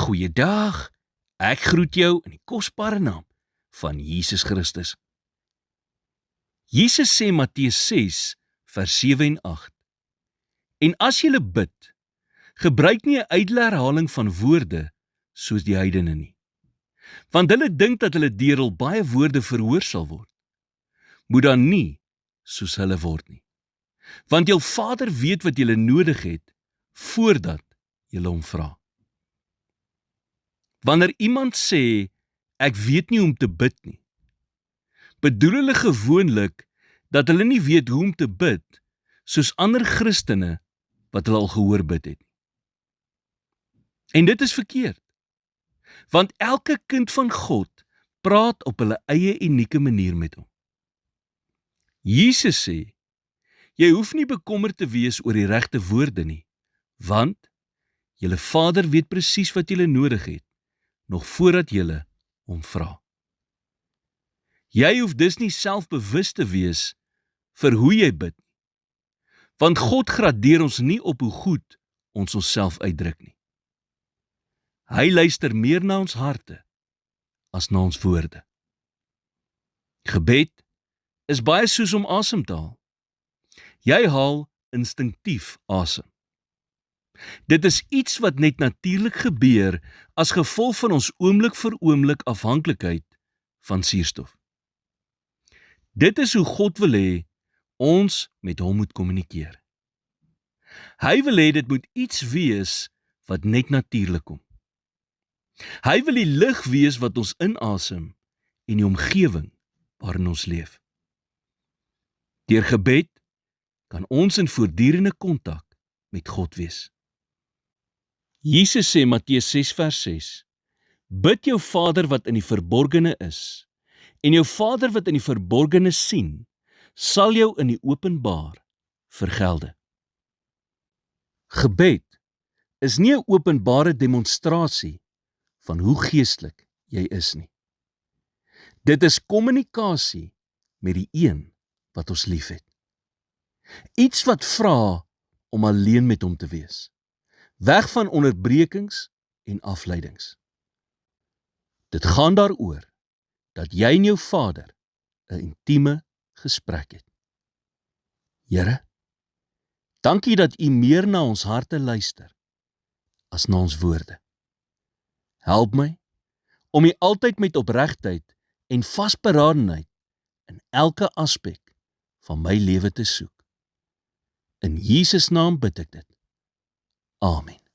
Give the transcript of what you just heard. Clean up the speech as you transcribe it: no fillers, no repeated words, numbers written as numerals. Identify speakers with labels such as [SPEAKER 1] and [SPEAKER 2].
[SPEAKER 1] Goeiedag, ek groet jou in die kosbare naam van Jesus Christus. Jesus sê Matteus 6 vers 7 en 8. En as julle bid, gebruik nie 'n ydelle herhaling van woorde soos die heidene nie, want hulle dink dat hulle deur hul baie woorde verhoor sal word. Moet dan nie soos hulle word nie, want jou Vader weet wat julle nodig het voordat julle hom vra. Wanneer iemand sê, ek weet nie hoe om te bid nie, bedoel hulle gewoonlik dat hulle nie weet hoe om te bid soos ander Christene wat hulle al gehoor bid het. En dit is verkeerd, want elke kind van God praat op hulle eie unieke manier met hom. Jesus sê, jy hoef nie bekommerd te wees oor die regte woorde nie, want julle Vader weet presies wat julle nodig het, nog voordat julle hom vra. Jy hoef dus nie selfbewus te wees vir hoe jy bid nie, want God gradeer ons nie op hoe goed ons onsself uitdruk nie. Hy luister meer na ons harte as na ons woorde. Gebed is baie soos om asem te haal. Jy haal instinktief asem. Dit is iets wat net natuurlik gebeur as gevolg van ons oomblik vir oomblik afhanklikheid van suurstof. Dit is hoe God wil hê ons met hom moet kommunikeer. Hy wil hê dit moet iets wees wat net natuurlik kom. Hy wil die lig wees wat ons inasem en die omgewing waarin ons leef. Deur gebed kan ons in voortdurende kontak met God wees. Jesus sê Matteus 6 vers 6, bid jou Vader wat in die verborgene is, en jou Vader wat in die verborgene sien, sal jou in die openbaar vergelde. Gebed is nie 'n openbare demonstrasie van hoe geestelik jy is nie. Dit is kommunikasie met die een wat ons liefhet. Iets wat vra om alleen met hom te wees, weg van onderbrekings en afleidings. Dit gaan daaroor dat jy en jou Vader 'n intieme gesprek het. Here, dankie dat U meer na ons harte luister as na ons woorde. Help my om U altyd met opregtheid en vasberadenheid in elke aspek van my lewe te soek. In Jesus naam bid ek dit. Amen.